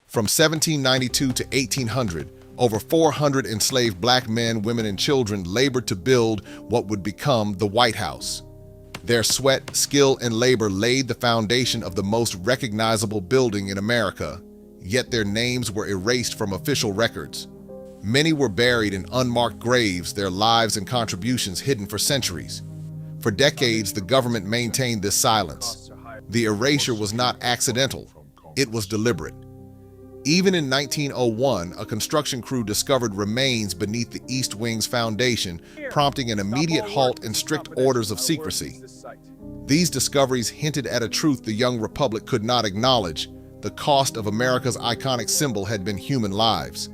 From 1792 to 1800, over 400 enslaved black men, women, and children labored to build what would become the White House. Their sweat, skill, and labor laid the foundation of the most recognizable building in America, yet their names were erased from official records. Many were buried in unmarked graves, their lives and contributions hidden for centuries. For decades, the government maintained this silence. The erasure was not accidental, it was deliberate. Even in 1901, a construction crew discovered remains beneath the East Wing's foundation, prompting an immediate halt and strict orders of secrecy. These discoveries hinted at a truth the young republic could not acknowledge: the cost of America's iconic symbol had been human lives.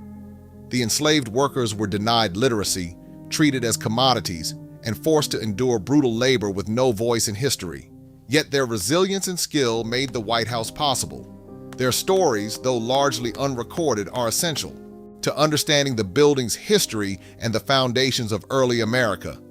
The enslaved workers were denied literacy, treated as commodities, and forced to endure brutal labor with no voice in history. Yet their resilience and skill made the White House possible. Their stories, though largely unrecorded, are essential to understanding the building's history and the foundations of early America.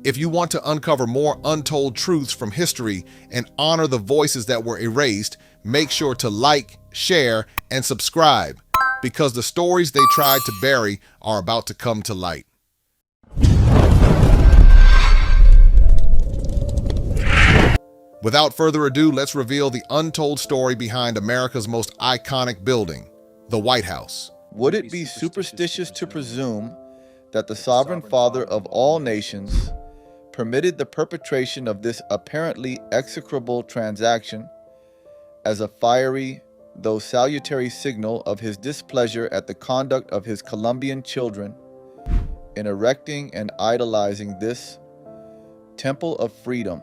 If you want to uncover more untold truths from history and honor the voices that were erased, make sure to like, share, and subscribe, because the stories they tried to bury are about to come to light. Without further ado, let's reveal the untold story behind America's most iconic building, the White House. Would it be superstitious to presume that the sovereign father of all nations permitted the perpetration of this apparently execrable transaction as a fiery, though salutary signal of his displeasure at the conduct of his Colombian children in erecting and idolizing this temple of freedom,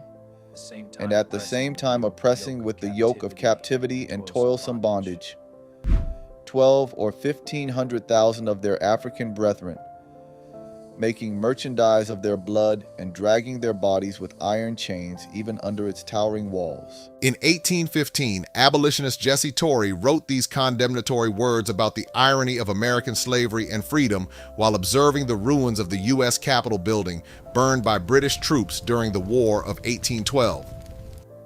and at the same time oppressing with the yoke of captivity and toilsome bondage 12 or 1,500,000 of their African brethren, making merchandise of their blood and dragging their bodies with iron chains even under its towering walls. In 1815, abolitionist Jesse Torrey wrote these condemnatory words about the irony of American slavery and freedom while observing the ruins of the U.S. Capitol building burned by British troops during the War of 1812.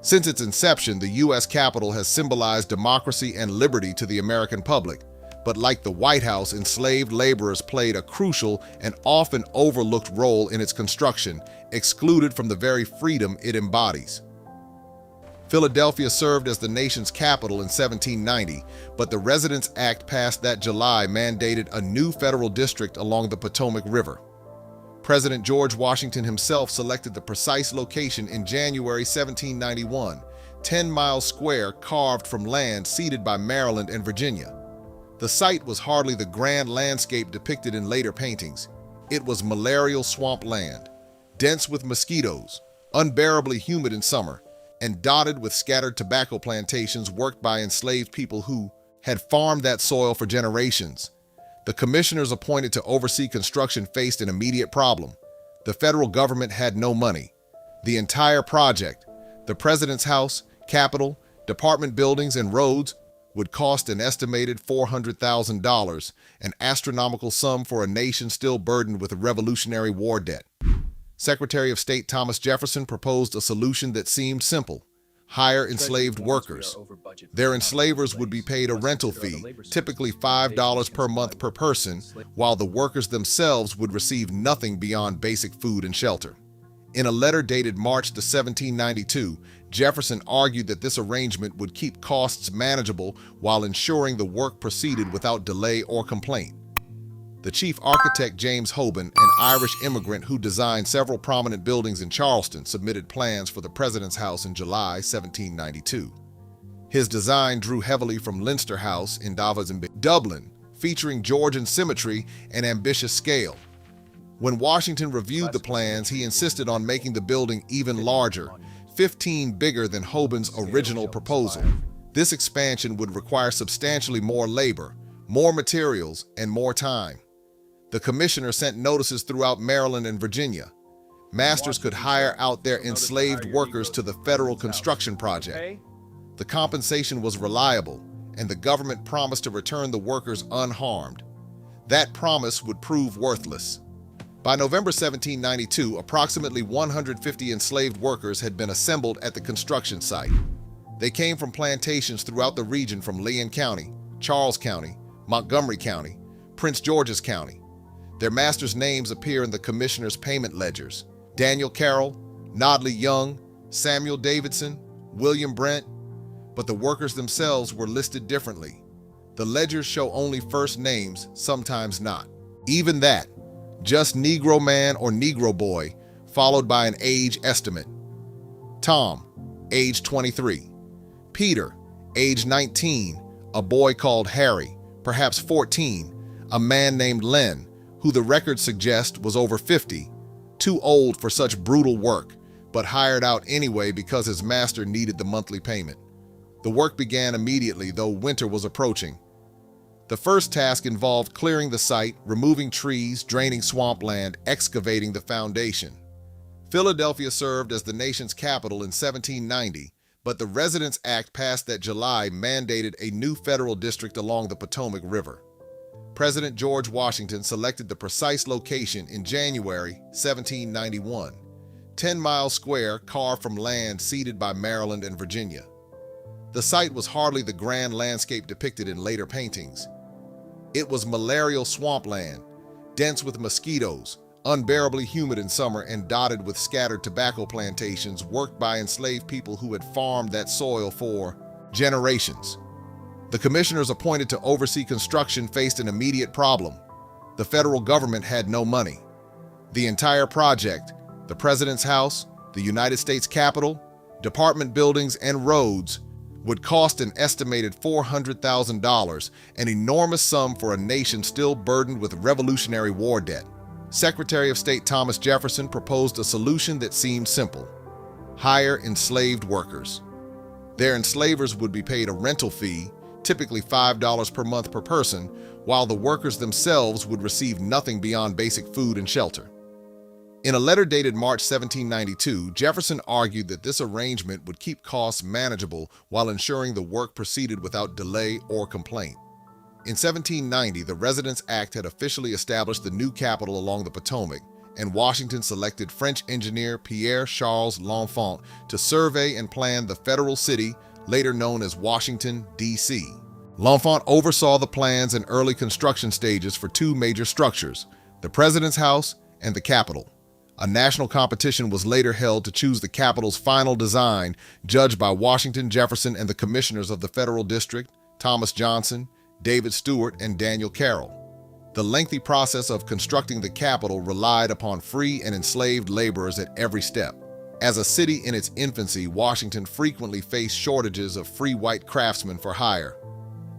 Since its inception, the U.S. Capitol has symbolized democracy and liberty to the American public. But like the White House, enslaved laborers played a crucial and often overlooked role in its construction, excluded from the very freedom it embodies. Philadelphia served as the nation's capital in 1790, but the Residence Act passed that July mandated a new federal district along the Potomac River. President George Washington himself selected the precise location in January 1791, 10 miles square carved from land ceded by Maryland and Virginia. The site was hardly the grand landscape depicted in later paintings. It was malarial swampland, dense with mosquitoes, unbearably humid in summer, and dotted with scattered tobacco plantations worked by enslaved people who had farmed that soil for generations. The commissioners appointed to oversee construction faced an immediate problem. The federal government had no money. The entire project, the President's House, Capitol, department buildings, and roads, would cost an estimated $400,000, an astronomical sum for a nation still burdened with a Revolutionary War debt. Secretary of State Thomas Jefferson proposed a solution that seemed simple: hire enslaved workers. Their enslavers would be paid a rental fee, typically $5 per month per person, while the workers themselves would receive nothing beyond basic food and shelter. In a letter dated March 1792, Jefferson argued that this arrangement would keep costs manageable while ensuring the work proceeded without delay or complaint. The chief architect, James Hoban, an Irish immigrant who designed several prominent buildings in Charleston, submitted plans for the President's House in July 1792. His design drew heavily from Leinster House in Dublin, featuring Georgian symmetry and ambitious scale. When Washington reviewed the plans, he insisted on making the building even larger, 15 bigger than Hoban's original proposal. This expansion would require substantially more labor, more materials, and more time. The commissioner sent notices throughout Maryland and Virginia. Masters could hire out their enslaved workers to the federal construction project. The compensation was reliable, and the government promised to return the workers unharmed. That promise would prove worthless. By November 1792, approximately 150 enslaved workers had been assembled at the construction site. They came from plantations throughout the region from Lyon County, Charles County, Montgomery County, Prince George's County. Their masters' names appear in the commissioners' payment ledgers: Daniel Carroll, Nodley Young, Samuel Davidson, William Brent, but the workers themselves were listed differently. The ledgers show only first names, sometimes not. Even that, just Negro man or Negro boy, followed by an age estimate. Tom, age 23. Peter, age 19, a boy called Harry, perhaps 14, a man named Len, who the records suggest was over 50, too old for such brutal work, but hired out anyway because his master needed the monthly payment. The work began immediately, though winter was approaching. The first task involved clearing the site, removing trees, draining swampland, excavating the foundation. Philadelphia served as the nation's capital in 1790, but the Residence Act passed that July mandated a new federal district along the Potomac River. President George Washington selected the precise location in January 1791, 10 miles square carved from land ceded by Maryland and Virginia. The site was hardly the grand landscape depicted in later paintings. It was malarial swampland, dense with mosquitoes, unbearably humid in summer, and dotted with scattered tobacco plantations worked by enslaved people who had farmed that soil for generations. The commissioners appointed to oversee construction faced an immediate problem. The federal government had no money. The entire project, the President's House, the United States Capitol, department buildings, and roads, would cost an estimated $400,000, an enormous sum for a nation still burdened with Revolutionary War debt. Secretary of State Thomas Jefferson proposed a solution that seemed simple: hire enslaved workers. Their enslavers would be paid a rental fee, typically $5 per month per person, while the workers themselves would receive nothing beyond basic food and shelter. In a letter dated March 1792, Jefferson argued that this arrangement would keep costs manageable while ensuring the work proceeded without delay or complaint. In 1790, the Residence Act had officially established the new capital along the Potomac, and Washington selected French engineer Pierre-Charles L'Enfant to survey and plan the federal city, later known as Washington, D.C. L'Enfant oversaw the plans and early construction stages for two major structures, the President's House and the Capitol. A national competition was later held to choose the Capitol's final design, judged by Washington, Jefferson, and the commissioners of the Federal District, Thomas Johnson, David Stewart, and Daniel Carroll. The lengthy process of constructing the Capitol relied upon free and enslaved laborers at every step. As a city in its infancy, Washington frequently faced shortages of free white craftsmen for hire.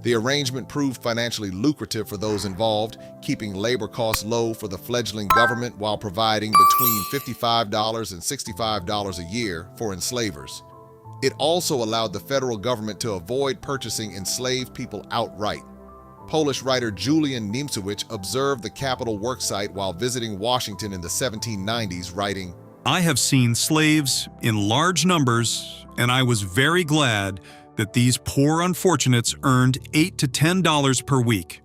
The arrangement proved financially lucrative for those involved, keeping labor costs low for the fledgling government while providing between $55 and $65 a year for enslavers. It also allowed the federal government to avoid purchasing enslaved people outright. Polish writer Julian Niemcewicz observed the Capitol worksite while visiting Washington in the 1790s, writing, "I have seen slaves in large numbers, and I was very glad that these poor unfortunates earned $8 to $10 per week.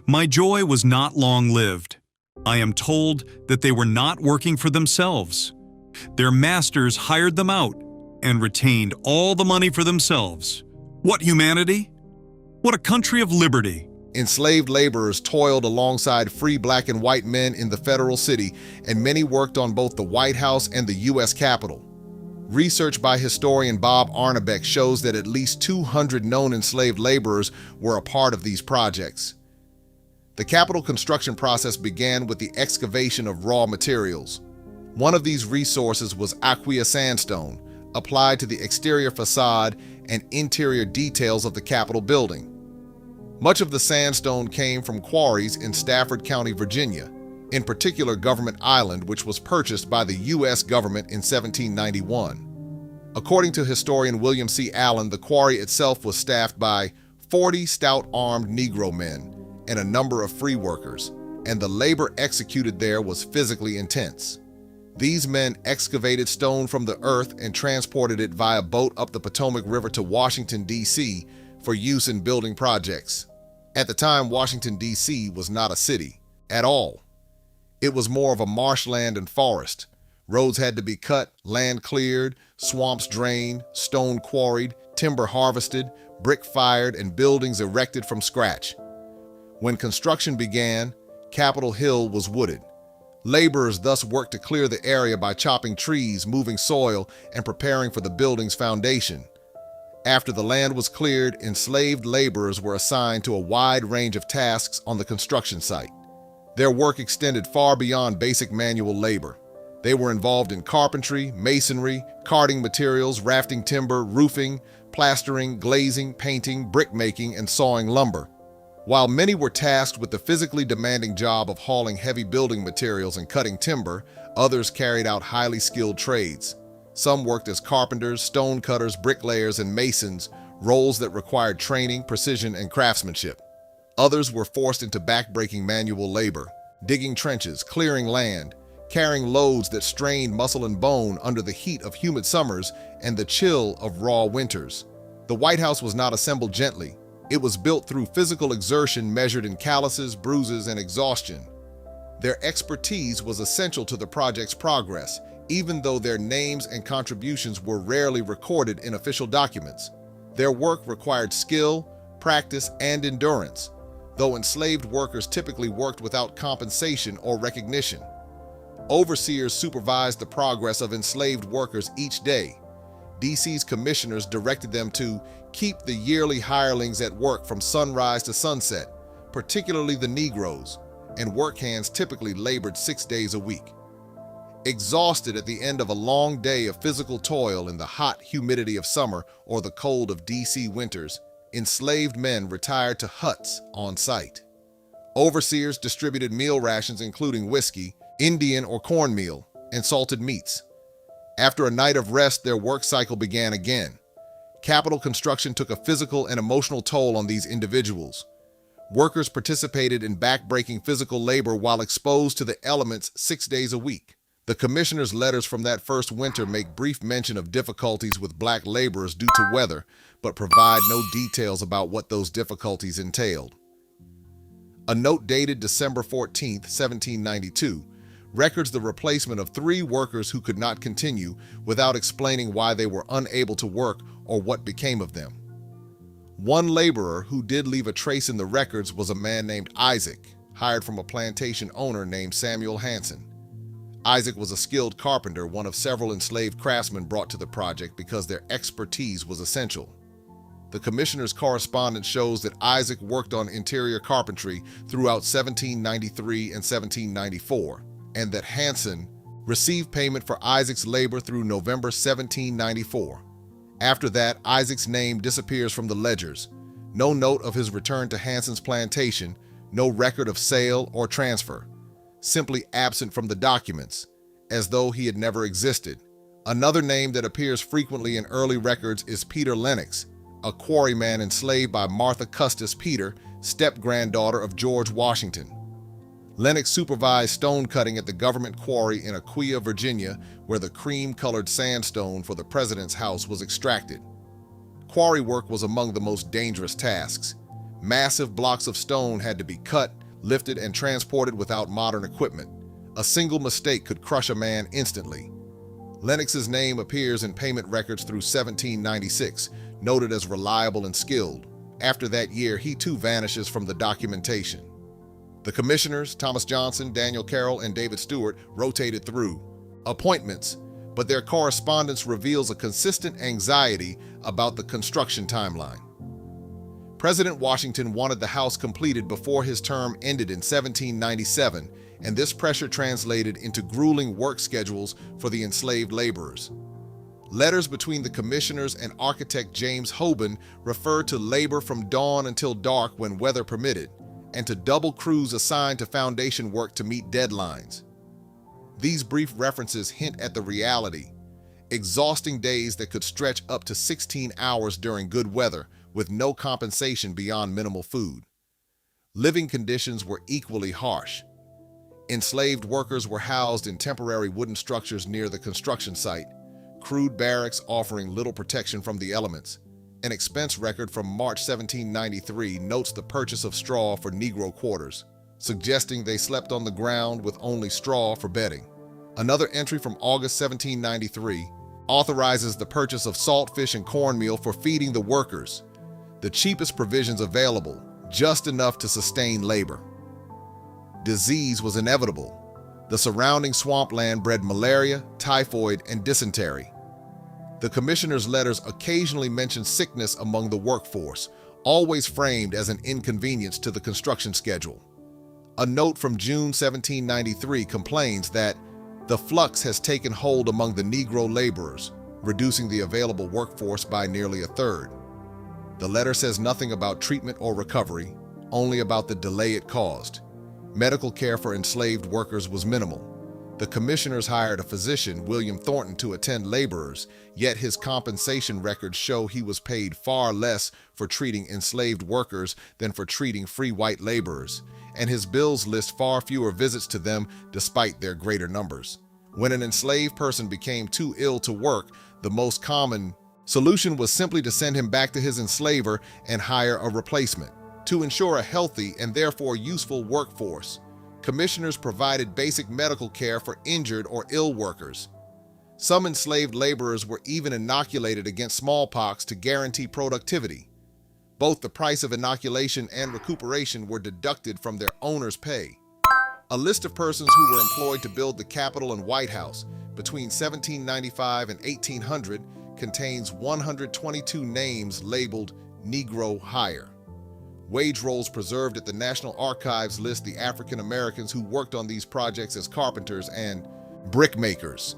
My joy was not long-lived. I am told that they were not working for themselves. Their masters hired them out and retained all the money for themselves. What humanity? What a country of liberty!" Enslaved laborers toiled alongside free black and white men in the federal city, and many worked on both the White House and the U.S. Capitol. Research by historian Bob Arnebeck shows that at least 200 known enslaved laborers were a part of these projects. The Capitol construction process began with the excavation of raw materials. One of these resources was aquea sandstone, applied to the exterior facade and interior details of the Capitol building. Much of the sandstone came from quarries in Stafford County, Virginia, in particular Government Island, which was purchased by the U.S. government in 1791. According to historian William C. Allen, the quarry itself was staffed by 40 stout-armed Negro men and a number of free workers, and the labor executed there was physically intense. These men excavated stone from the earth and transported it via boat up the Potomac River to Washington, D.C. for use in building projects. At the time, Washington, D.C. was not a city at all. It was more of a marshland and forest. Roads had to be cut, land cleared, swamps drained, stone quarried, timber harvested, brick fired, and buildings erected from scratch. When construction began, Capitol Hill was wooded. Laborers thus worked to clear the area by chopping trees, moving soil, and preparing for the building's foundation. After the land was cleared, enslaved laborers were assigned to a wide range of tasks on the construction site. Their work extended far beyond basic manual labor. They were involved in carpentry, masonry, carting materials, rafting timber, roofing, plastering, glazing, painting, brickmaking, and sawing lumber. While many were tasked with the physically demanding job of hauling heavy building materials and cutting timber, others carried out highly skilled trades. Some worked as carpenters, stone cutters, bricklayers, and masons, roles that required training, precision, and craftsmanship. Others were forced into backbreaking manual labor, digging trenches, clearing land, carrying loads that strained muscle and bone under the heat of humid summers and the chill of raw winters. The White House was not assembled gently. It was built through physical exertion measured in calluses, bruises, and exhaustion. Their expertise was essential to the project's progress, even though their names and contributions were rarely recorded in official documents. Their work required skill, practice, and endurance, though enslaved workers typically worked without compensation or recognition. Overseers supervised the progress of enslaved workers each day. DC's commissioners directed them to keep the yearly hirelings at work from sunrise to sunset, particularly the Negroes, and work hands typically labored 6 days a week. Exhausted at the end of a long day of physical toil in the hot humidity of summer or the cold of DC winters, enslaved men retired to huts on site. Overseers distributed meal rations including whiskey, Indian or cornmeal, and salted meats. After a night of rest, their work cycle began again. Capital construction took a physical and emotional toll on these individuals. Workers participated in backbreaking physical labor while exposed to the elements 6 days a week. The commissioner's letters from that first winter make brief mention of difficulties with black laborers due to weather, but provide no details about what those difficulties entailed. A note dated December 14, 1792, records the replacement of 3 workers who could not continue without explaining why they were unable to work or what became of them. One laborer who did leave a trace in the records was a man named Isaac, hired from a plantation owner named Samuel Hanson. Isaac was a skilled carpenter, one of several enslaved craftsmen brought to the project because their expertise was essential. The commissioner's correspondence shows that Isaac worked on interior carpentry throughout 1793 and 1794, and that Hanson received payment for Isaac's labor through November 1794. After that, Isaac's name disappears from the ledgers. No note of his return to Hanson's plantation, no record of sale or transfer. Simply absent from the documents, as though he had never existed. Another name that appears frequently in early records is Peter Lennox, a quarryman enslaved by Martha Custis Peter, step-granddaughter of George Washington. Lennox supervised stone cutting at the government quarry in Aquia, Virginia, where the cream-colored sandstone for the president's house was extracted. Quarry work was among the most dangerous tasks. Massive blocks of stone had to be cut, lifted, and transported without modern equipment. A single mistake could crush a man instantly. Lennox's name appears in payment records through 1796, noted as reliable and skilled. After that year, he too vanishes from the documentation. The commissioners, Thomas Johnson, Daniel Carroll, and David Stewart, rotated through appointments, but their correspondence reveals a consistent anxiety about the construction timeline. President Washington wanted the house completed before his term ended in 1797, and this pressure translated into grueling work schedules for the enslaved laborers. Letters between the commissioners and architect James Hoban refer to labor from dawn until dark when weather permitted, and to double crews assigned to foundation work to meet deadlines. These brief references hint at the reality: exhausting days that could stretch up to 16 hours during good weather, with no compensation beyond minimal food. Living conditions were equally harsh. Enslaved workers were housed in temporary wooden structures near the construction site, crude barracks offering little protection from the elements. An expense record from March 1793 notes the purchase of straw for Negro quarters, suggesting they slept on the ground with only straw for bedding. Another entry from August 1793 authorizes the purchase of saltfish and cornmeal for feeding the workers. the cheapest provisions available, just enough to sustain labor. Disease was inevitable. The surrounding swampland bred malaria, typhoid, and dysentery. The commissioner's letters occasionally mention sickness among the workforce, always framed as an inconvenience to the construction schedule. A note from June 1793 complains that the flux has taken hold among the Negro laborers, reducing the available workforce by nearly a third. The letter says nothing about treatment or recovery, only about the delay it caused. Medical care for enslaved workers was minimal. The commissioners hired a physician, William Thornton, to attend laborers, yet his compensation records show he was paid far less for treating enslaved workers than for treating free white laborers, and his bills list far fewer visits to them despite their greater numbers. When an enslaved person became too ill to work, the most common solution was simply to send him back to his enslaver and hire a replacement. To ensure a healthy and therefore useful workforce, commissioners provided basic medical care for injured or ill workers. Some enslaved laborers were even inoculated against smallpox to guarantee productivity. Both the price of inoculation and recuperation were deducted from their owner's pay. A list of persons who were employed to build the Capitol and White House between 1795 and 1800 contains 122 names labeled Negro hire. Wage rolls preserved at the National Archives list the African Americans who worked on these projects as carpenters and brickmakers.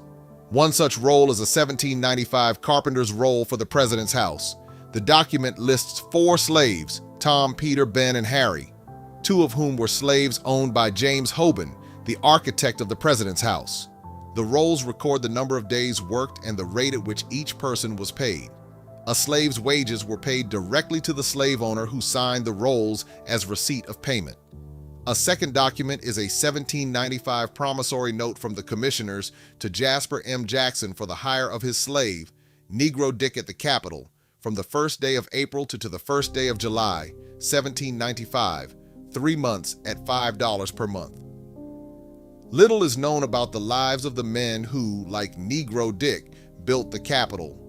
One such roll is a 1795 carpenter's roll for the President's house. The document lists 4 slaves, Tom, Peter, Ben, and Harry, 2 of whom were slaves owned by James Hoban, the architect of the President's house. The rolls record the number of days worked and the rate at which each person was paid. A slave's wages were paid directly to the slave owner who signed the rolls as receipt of payment. A second document is a 1795 promissory note from the commissioners to Jasper M. Jackson for the hire of his slave, Negro Dick at the Capitol, from the 1st day of April to the 1st day of July, 1795, 3 months at $5 per month. Little is known about the lives of the men who, like Negro Dick, built the Capitol.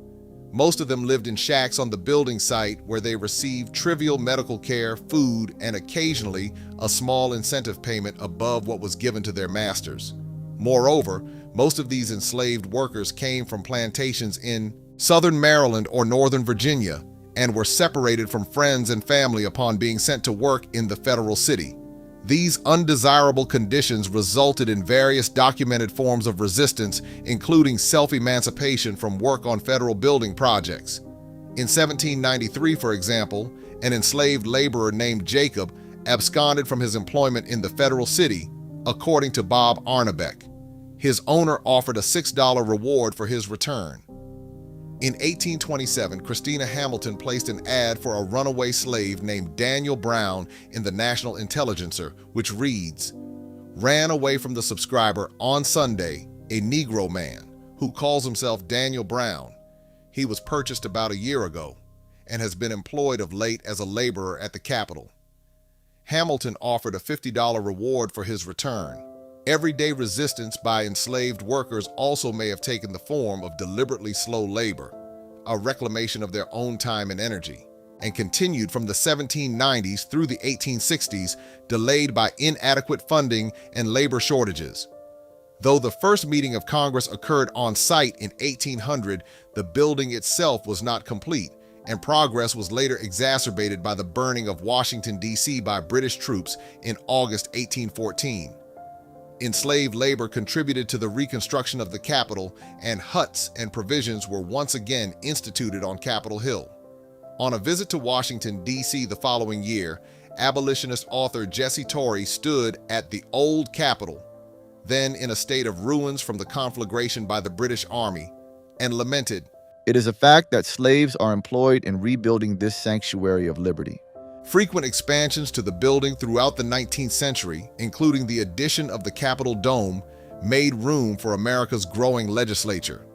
Most of them lived in shacks on the building site where they received trivial medical care, food, and occasionally a small incentive payment above what was given to their masters. Moreover, most of these enslaved workers came from plantations in southern Maryland or northern Virginia and were separated from friends and family upon being sent to work in the federal city. These undesirable conditions resulted in various documented forms of resistance, including self-emancipation from work on federal building projects. In 1793, for example, an enslaved laborer named Jacob absconded from his employment in the federal city, according to Bob Arnebeck. His owner offered a $6 reward for his return. In 1827, Christina Hamilton placed an ad for a runaway slave named Daniel Brown in the National Intelligencer, which reads, "Ran away from the subscriber on Sunday, a Negro man who calls himself Daniel Brown. He was purchased about a year ago and has been employed of late as a laborer at the Capitol." Hamilton offered a $50 reward for his return. Everyday resistance by enslaved workers also may have taken the form of deliberately slow labor, a reclamation of their own time and energy, and continued from the 1790s through the 1860s, delayed by inadequate funding and labor shortages. Though the first meeting of Congress occurred on site in 1800, the building itself was not complete, and progress was later exacerbated by the burning of Washington, D.C. by British troops in August 1814. Enslaved labor contributed to the reconstruction of the Capitol, and huts and provisions were once again instituted on Capitol Hill. On a visit to Washington, D.C. the following year, abolitionist author Jesse Torrey stood at the old Capitol, then in a state of ruins from the conflagration by the British Army, and lamented, "It is a fact that slaves are employed in rebuilding this sanctuary of liberty." Frequent expansions to the building throughout the 19th century, including the addition of the Capitol Dome, made room for America's growing legislature.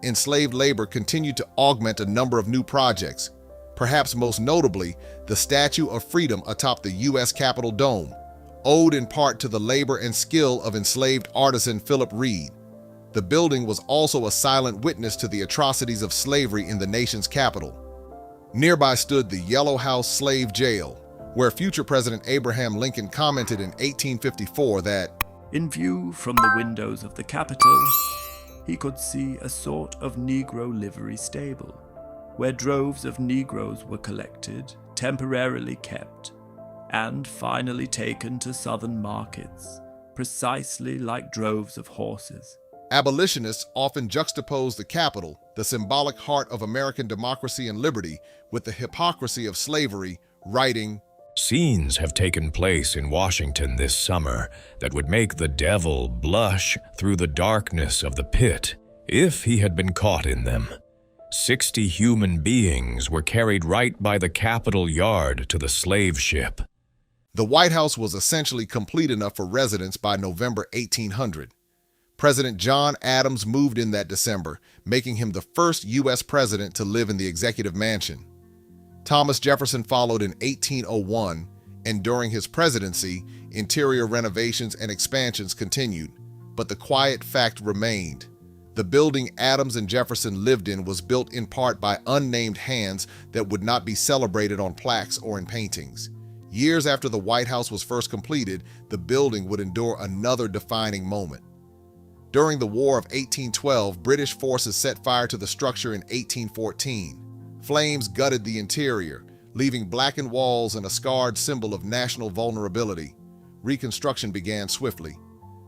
Enslaved labor continued to augment a number of new projects, perhaps most notably the Statue of Freedom atop the U.S. Capitol Dome, owed in part to the labor and skill of enslaved artisan Philip Reed. The building was also a silent witness to the atrocities of slavery in the nation's capital. Nearby stood the Yellow House Slave Jail, where future President Abraham Lincoln commented in 1854 that, "In view from the windows of the Capitol, he could see a sort of Negro livery stable, where droves of Negroes were collected, temporarily kept, and finally taken to southern markets, precisely like droves of horses." Abolitionists often juxtapose the Capitol, the symbolic heart of American democracy and liberty, with the hypocrisy of slavery, writing, "Scenes have taken place in Washington this summer that would make the devil blush through the darkness of the pit if he had been caught in them. 60 human beings were carried right by the Capitol yard to the slave ship." The White House was essentially complete enough for residents by November 1800. President John Adams moved in that December, making him the first U.S. president to live in the executive mansion. Thomas Jefferson followed in 1801, and during his presidency, interior renovations and expansions continued, but the quiet fact remained. The building Adams and Jefferson lived in was built in part by unnamed hands that would not be celebrated on plaques or in paintings. Years after the White House was first completed, the building would endure another defining moment. During the War of 1812, British forces set fire to the structure in 1814. Flames gutted the interior, leaving blackened walls and a scarred symbol of national vulnerability. Reconstruction began swiftly.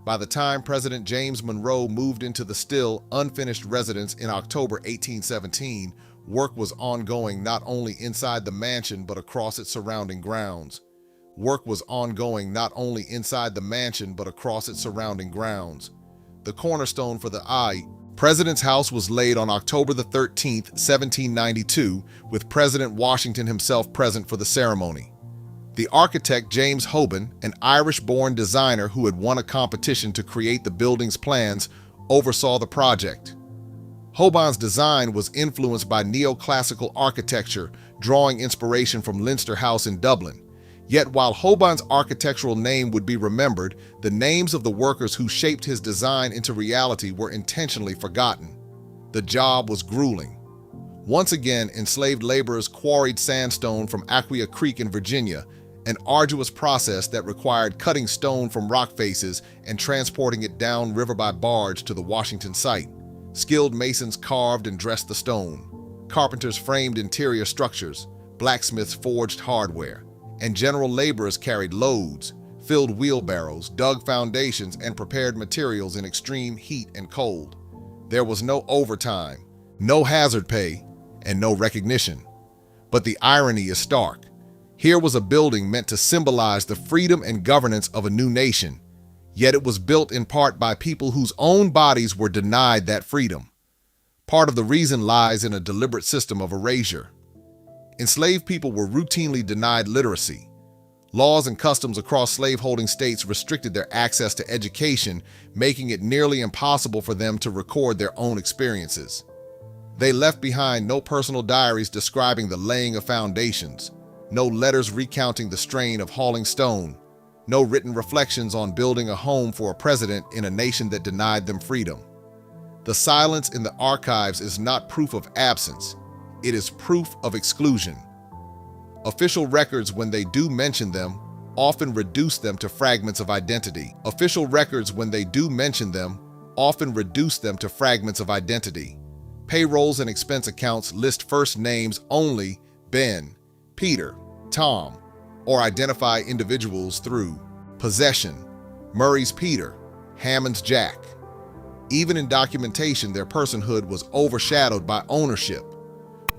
By the time President James Monroe moved into the still unfinished residence in October 1817, work was ongoing not only inside the mansion but across its surrounding grounds. Work was ongoing not only inside the mansion but across its surrounding grounds. The cornerstone for the President's house was laid on October the 13th, 1792, with President Washington himself present for the ceremony. The architect James Hoban, an Irish-born designer who had won a competition to create the building's plans, oversaw the project. Hoban's design was influenced by neoclassical architecture, drawing inspiration from Leinster House in Dublin. Yet while Hoban's architectural name would be remembered, the names of the workers who shaped his design into reality were intentionally forgotten. The job was grueling. Once again, enslaved laborers quarried sandstone from Aquia Creek in Virginia, an arduous process that required cutting stone from rock faces and transporting it down river by barge to the Washington site. Skilled masons carved and dressed the stone. Carpenters framed interior structures. Blacksmiths forged hardware. And general laborers carried loads, filled wheelbarrows, dug foundations, and prepared materials in extreme heat and cold. There was no overtime, no hazard pay, and no recognition. But the irony is stark. Here was a building meant to symbolize the freedom and governance of a new nation, yet it was built in part by people whose own bodies were denied that freedom. Part of the reason lies in a deliberate system of erasure. Enslaved people were routinely denied literacy. Laws and customs across slaveholding states restricted their access to education, making it nearly impossible for them to record their own experiences. They left behind no personal diaries describing the laying of foundations, no letters recounting the strain of hauling stone, no written reflections on building a home for a president in a nation that denied them freedom. The silence in the archives is not proof of absence. It is proof of exclusion. Official records, when they do mention them, often reduce them to fragments of identity. Official records, when they do mention them, often reduce them to fragments of identity. Payrolls and expense accounts list first names only: Ben, Peter, Tom, or identify individuals through possession, Murray's Peter, Hammond's Jack. Even in documentation, their personhood was overshadowed by ownership.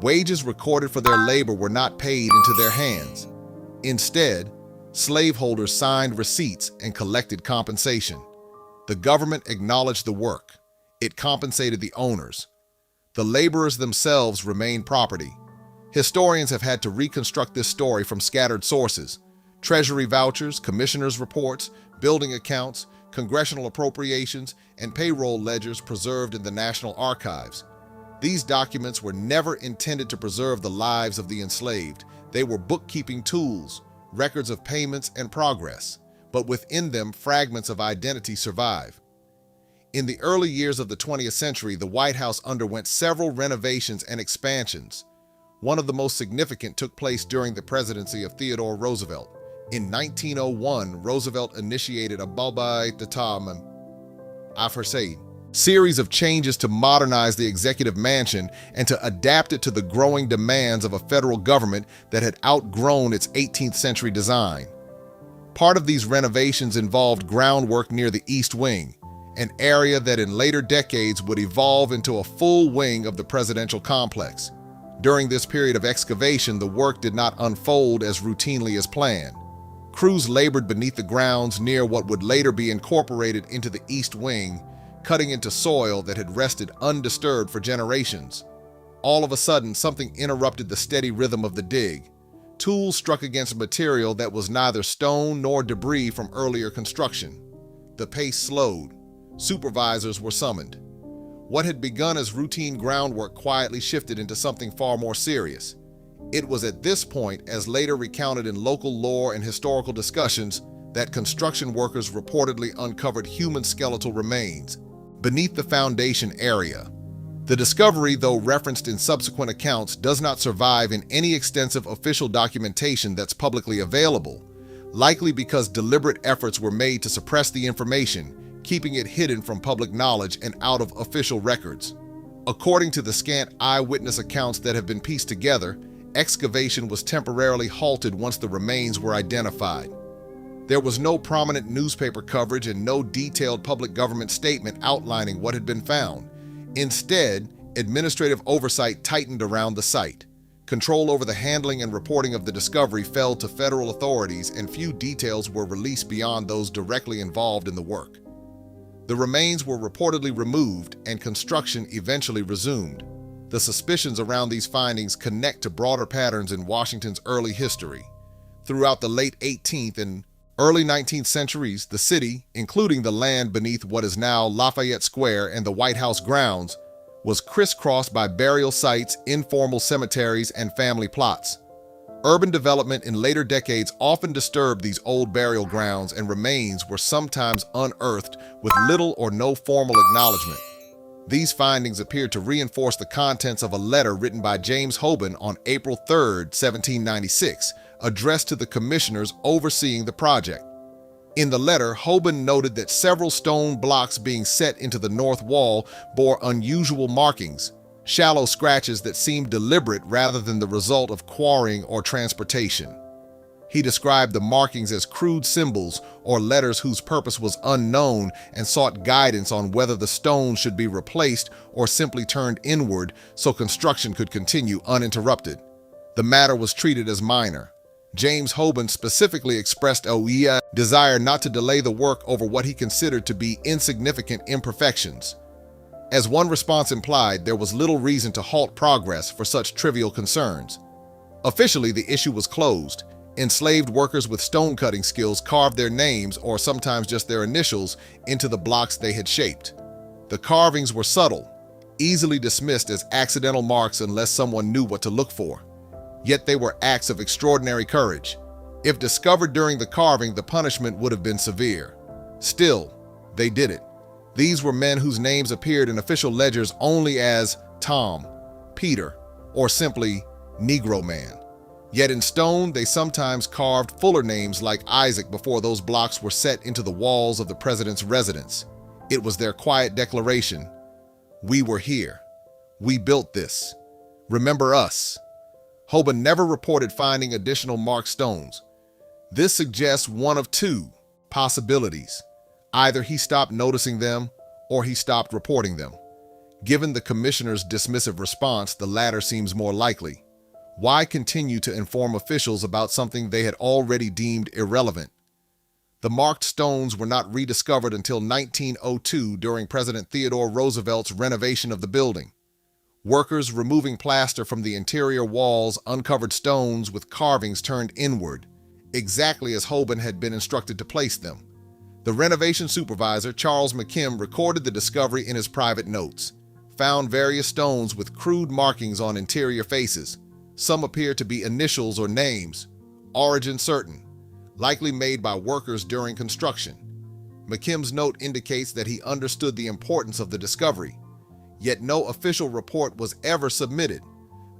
Wages recorded for their labor were not paid into their hands. Instead, slaveholders signed receipts and collected compensation. The government acknowledged the work. It compensated the owners. The laborers themselves remained property. Historians have had to reconstruct this story from scattered sources: treasury vouchers, commissioners' reports, building accounts, congressional appropriations, and payroll ledgers preserved in the National Archives. These documents were never intended to preserve the lives of the enslaved. They were bookkeeping tools, records of payments and progress, but within them, fragments of identity survive. In the early years of the 20th century, the White House underwent several renovations and expansions. One of the most significant took place during the presidency of Theodore Roosevelt. In 1901, Roosevelt initiated a series of changes to modernize the executive mansion and to adapt it to the growing demands of a federal government that had outgrown its 18th century design. Part of these renovations involved groundwork near the East Wing, an area that in later decades would evolve into a full wing of the presidential complex. During this period of excavation, the work did not unfold as routinely as planned. Crews labored beneath the grounds near what would later be incorporated into the East Wing, cutting into soil that had rested undisturbed for generations. All of a sudden, something interrupted the steady rhythm of the dig. Tools struck against material that was neither stone nor debris from earlier construction. The pace slowed. Supervisors were summoned. What had begun as routine groundwork quietly shifted into something far more serious. It was at this point, as later recounted in local lore and historical discussions, that construction workers reportedly uncovered human skeletal remains beneath the foundation area. The discovery, though referenced in subsequent accounts, does not survive in any extensive official documentation that's publicly available, likely because deliberate efforts were made to suppress the information, keeping it hidden from public knowledge and out of official records. According to the scant eyewitness accounts that have been pieced together, excavation was temporarily halted once the remains were identified. There was no prominent newspaper coverage and no detailed public government statement outlining what had been found. Instead, administrative oversight tightened around the site. Control over the handling and reporting of the discovery fell to federal authorities, and few details were released beyond those directly involved in the work. The remains were reportedly removed, and construction eventually resumed. The suspicions around these findings connect to broader patterns in Washington's early history. Throughout the late 18th and early 19th centuries, the city, including the land beneath what is now Lafayette Square and the White House grounds, was crisscrossed by burial sites, informal cemeteries, and family plots. Urban development in later decades often disturbed these old burial grounds, and remains were sometimes unearthed with little or no formal acknowledgment. These findings appeared to reinforce the contents of a letter written by James Hoban on April 3, 1796, addressed to the commissioners overseeing the project. In the letter, Hoban noted that several stone blocks being set into the north wall bore unusual markings, shallow scratches that seemed deliberate rather than the result of quarrying or transportation. He described the markings as crude symbols or letters whose purpose was unknown, and sought guidance on whether the stones should be replaced or simply turned inward so construction could continue uninterrupted. The matter was treated as minor. James Hoban specifically expressed a desire not to delay the work over what he considered to be insignificant imperfections. As one response implied, there was little reason to halt progress for such trivial concerns. Officially, the issue was closed. Enslaved workers with stone-cutting skills carved their names, or sometimes just their initials, into the blocks they had shaped. The carvings were subtle, easily dismissed as accidental marks unless someone knew what to look for. Yet they were acts of extraordinary courage. If discovered during the carving, the punishment would have been severe. Still, they did it. These were men whose names appeared in official ledgers only as Tom, Peter, or simply Negro Man. Yet in stone, they sometimes carved fuller names like Isaac before those blocks were set into the walls of the president's residence. It was their quiet declaration: "We were here. We built this. Remember us." Hoban never reported finding additional marked stones. This suggests one of two possibilities. Either he stopped noticing them, or he stopped reporting them. Given the commissioner's dismissive response, the latter seems more likely. Why continue to inform officials about something they had already deemed irrelevant? The marked stones were not rediscovered until 1902 during President Theodore Roosevelt's renovation of the building. Workers removing plaster from the interior walls uncovered stones with carvings turned inward, exactly as Hoban had been instructed to place them. The renovation supervisor, Charles McKim, recorded the discovery in his private notes. Found various stones with crude markings on interior faces. Some appear to be initials or names. Origin certain, likely made by workers during construction. McKim's note indicates that he understood the importance of the discovery. Yet no official report was ever submitted.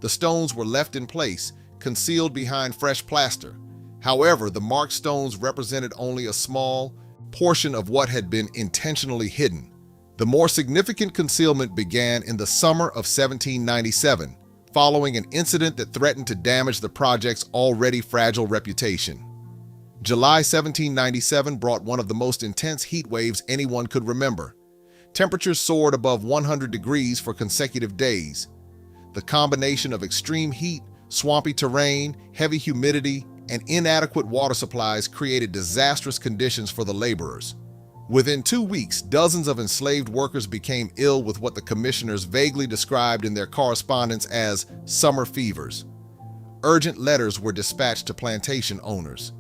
The stones were left in place, concealed behind fresh plaster. However, the marked stones represented only a small portion of what had been intentionally hidden. The more significant concealment began in the summer of 1797, following an incident that threatened to damage the project's already fragile reputation. July 1797 brought one of the most intense heat waves anyone could remember. Temperatures soared above 100 degrees for consecutive days. The combination of extreme heat, swampy terrain, heavy humidity, and inadequate water supplies created disastrous conditions for the laborers. Within 2 weeks, dozens of enslaved workers became ill with what the commissioners vaguely described in their correspondence as summer fevers. Urgent letters were dispatched to plantation owners.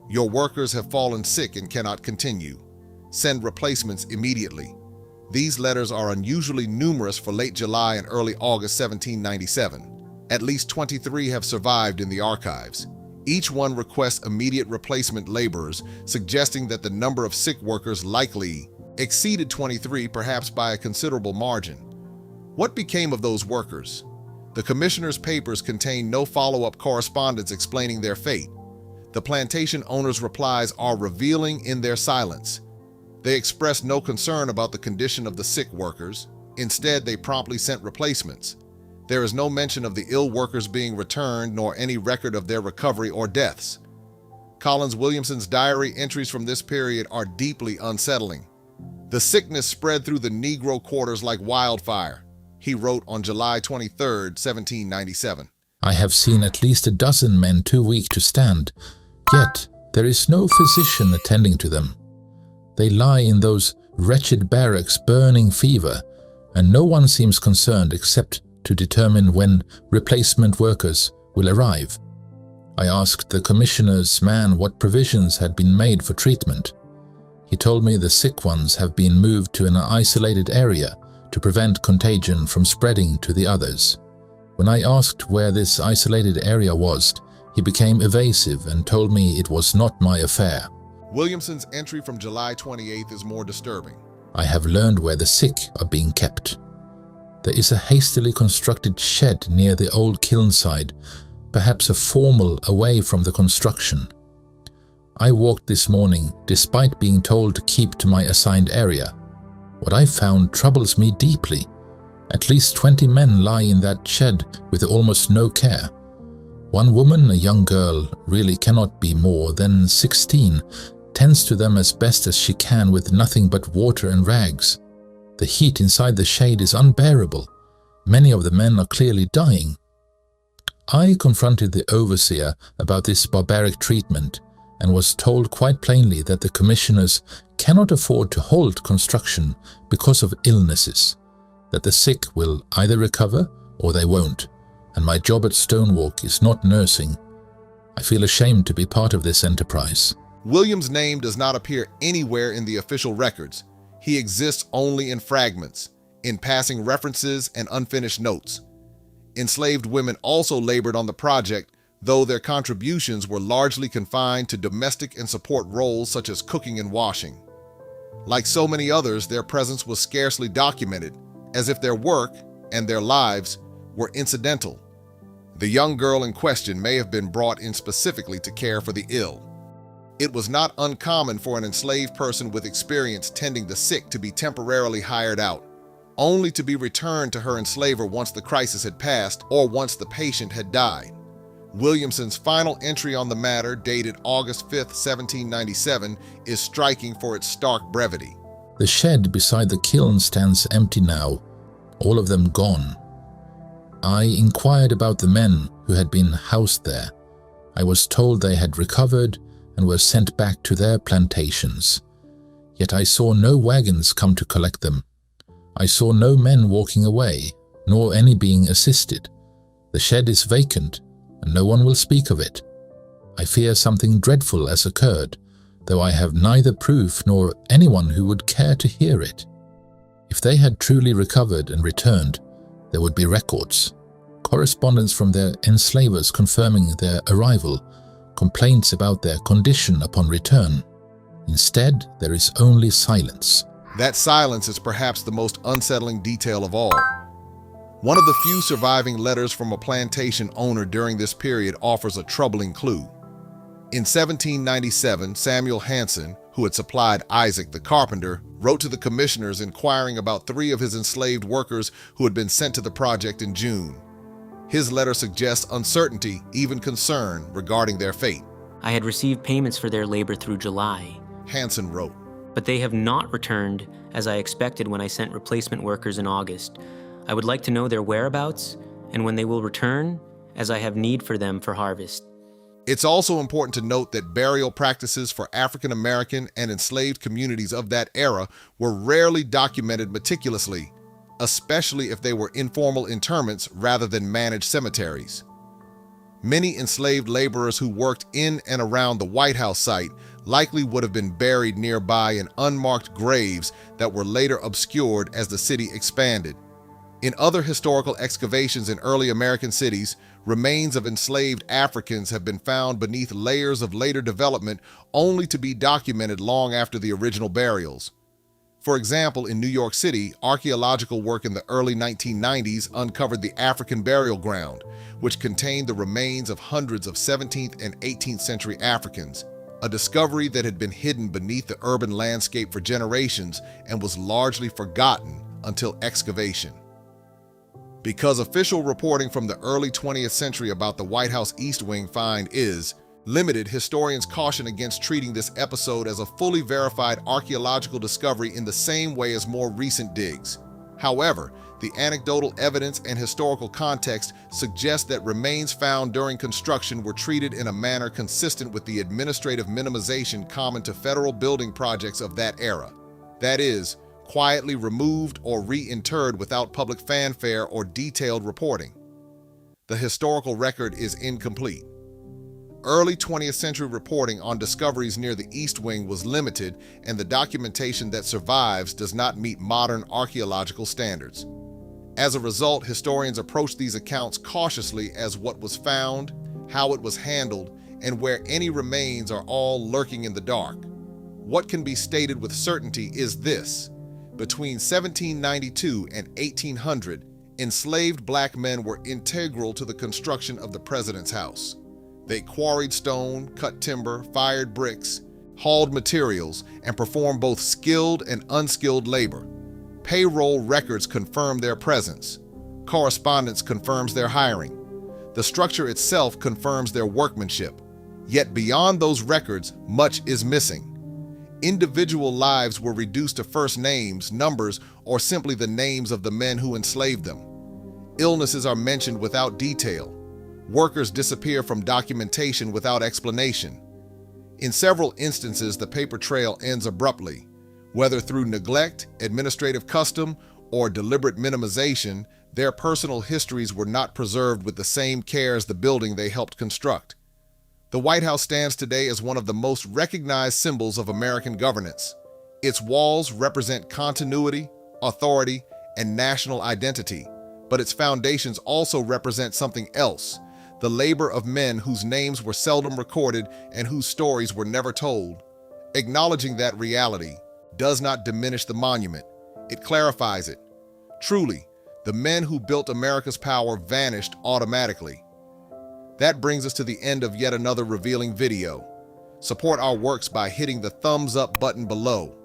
Your workers have fallen sick and cannot continue. Send replacements immediately. These letters are unusually numerous for late July and early August 1797. At least 23 have survived in the archives. Each one requests immediate replacement laborers, suggesting that the number of sick workers likely exceeded 23, perhaps by a considerable margin. What became of those workers? The commissioner's papers contain no follow-up correspondence explaining their fate. The plantation owners' replies are revealing in their silence. They expressed no concern about the condition of the sick workers. Instead, they promptly sent replacements. There is no mention of the ill workers being returned, nor any record of their recovery or deaths. Collins Williamson's diary entries from this period are deeply unsettling. The sickness spread through the Negro quarters like wildfire, he wrote on July 23, 1797. I have seen at least a dozen men too weak to stand, yet there is no physician attending to them. They lie in those wretched barracks burning fever, and no one seems concerned except to determine when replacement workers will arrive. I asked the commissioner's man what provisions had been made for treatment. He told me the sick ones have been moved to an isolated area to prevent contagion from spreading to the others. When I asked where this isolated area was, he became evasive and told me it was not my affair. Williamson's entry from July 28th is more disturbing. I have learned where the sick are being kept. There is a hastily constructed shed near the old kiln side, perhaps a formal away from the construction. I walked this morning despite being told to keep to my assigned area. What I found troubles me deeply. At least 20 men lie in that shed with almost no care. One woman, a young girl, really cannot be more than 16, tends to them as best as she can with nothing but water and rags. The heat inside the shade is unbearable. Many of the men are clearly dying. I confronted the overseer about this barbaric treatment and was told quite plainly that the commissioners cannot afford to halt construction because of illnesses, that the sick will either recover or they won't, and my job at Stonewalk is not nursing. I feel ashamed to be part of this enterprise. William's name does not appear anywhere in the official records. He exists only in fragments, in passing references and unfinished notes. Enslaved women also labored on the project, though their contributions were largely confined to domestic and support roles such as cooking and washing. Like so many others, their presence was scarcely documented, as if their work and their lives were incidental. The young girl in question may have been brought in specifically to care for the ill. It was not uncommon for an enslaved person with experience tending the sick to be temporarily hired out, only to be returned to her enslaver once the crisis had passed or once the patient had died. Williamson's final entry on the matter, dated August 5, 1797, is striking for its stark brevity. The shed beside the kiln stands empty now, all of them gone. I inquired about the men who had been housed there. I was told they had recovered and were sent back to their plantations. Yet I saw no wagons come to collect them. I saw no men walking away, nor any being assisted. The shed is vacant, and no one will speak of it. I fear something dreadful has occurred, though I have neither proof nor anyone who would care to hear it. If they had truly recovered and returned, there would be records, correspondence from their enslavers confirming their arrival, complaints about their condition upon return. Instead, there is only silence. That silence is perhaps the most unsettling detail of all. One of the few surviving letters from a plantation owner during this period offers a troubling clue. In 1797, Samuel Hanson, who had supplied Isaac the carpenter, wrote to the commissioners inquiring about 3 of his enslaved workers who had been sent to the project in June. His letter suggests uncertainty, even concern, regarding their fate. I had received payments for their labor through July, Hanson wrote. but they have not returned as I expected when I sent replacement workers in August. I would like to know their whereabouts and when they will return, as I have need for them for harvest. It's also important to note that burial practices for African American and enslaved communities of that era were rarely documented meticulously, especially if they were informal interments rather than managed cemeteries. Many enslaved laborers who worked in and around the White House site likely would have been buried nearby in unmarked graves that were later obscured as the city expanded. In other historical excavations in early American cities, remains of enslaved Africans have been found beneath layers of later development only to be documented long after the original burials. For example, in New York City, archaeological work in the early 1990s uncovered the African burial ground, which contained the remains of hundreds of 17th and 18th century Africans, a discovery that had been hidden beneath the urban landscape for generations and was largely forgotten until excavation. Because official reporting from the early 20th century about the White House East Wing find is limited, historians caution against treating this episode as a fully verified archaeological discovery in the same way as more recent digs. However, the anecdotal evidence and historical context suggest that remains found during construction were treated in a manner consistent with the administrative minimization common to federal building projects of that era. That is, quietly removed or reinterred without public fanfare or detailed reporting. The historical record is incomplete. Early 20th century reporting on discoveries near the East Wing was limited, and the documentation that survives does not meet modern archaeological standards. As a result, historians approach these accounts cautiously, as what was found, how it was handled, and where any remains are all lurking in the dark. What can be stated with certainty is this: between 1792 and 1800, enslaved black men were integral to the construction of the president's house. They quarried stone, cut timber, fired bricks, hauled materials, and performed both skilled and unskilled labor. Payroll records confirm their presence. Correspondence confirms their hiring. The structure itself confirms their workmanship. Yet beyond those records, much is missing. Individual lives were reduced to first names, numbers, or simply the names of the men who enslaved them. Illnesses are mentioned without detail. Workers disappear from documentation without explanation. In several instances, the paper trail ends abruptly. Whether through neglect, administrative custom, or deliberate minimization, their personal histories were not preserved with the same care as the building they helped construct. The White House stands today as one of the most recognized symbols of American governance. Its walls represent continuity, authority, and national identity, but its foundations also represent something else: the labor of men whose names were seldom recorded and whose stories were never told. Acknowledging that reality does not diminish the monument, it clarifies it. Truly, the men who built America's power vanished automatically. That brings us to the end of yet another revealing video. Support our works by hitting the thumbs up button below.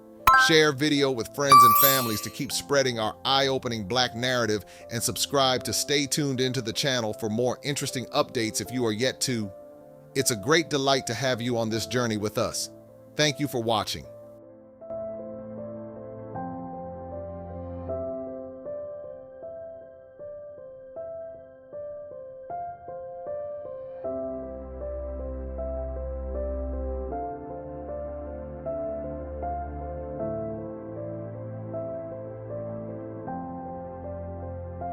Share video with friends and families to keep spreading our eye-opening Black narrative, and subscribe to stay tuned into the channel for more interesting updates if you are yet to. It's a great delight to have you on this journey with us. Thank you for watching.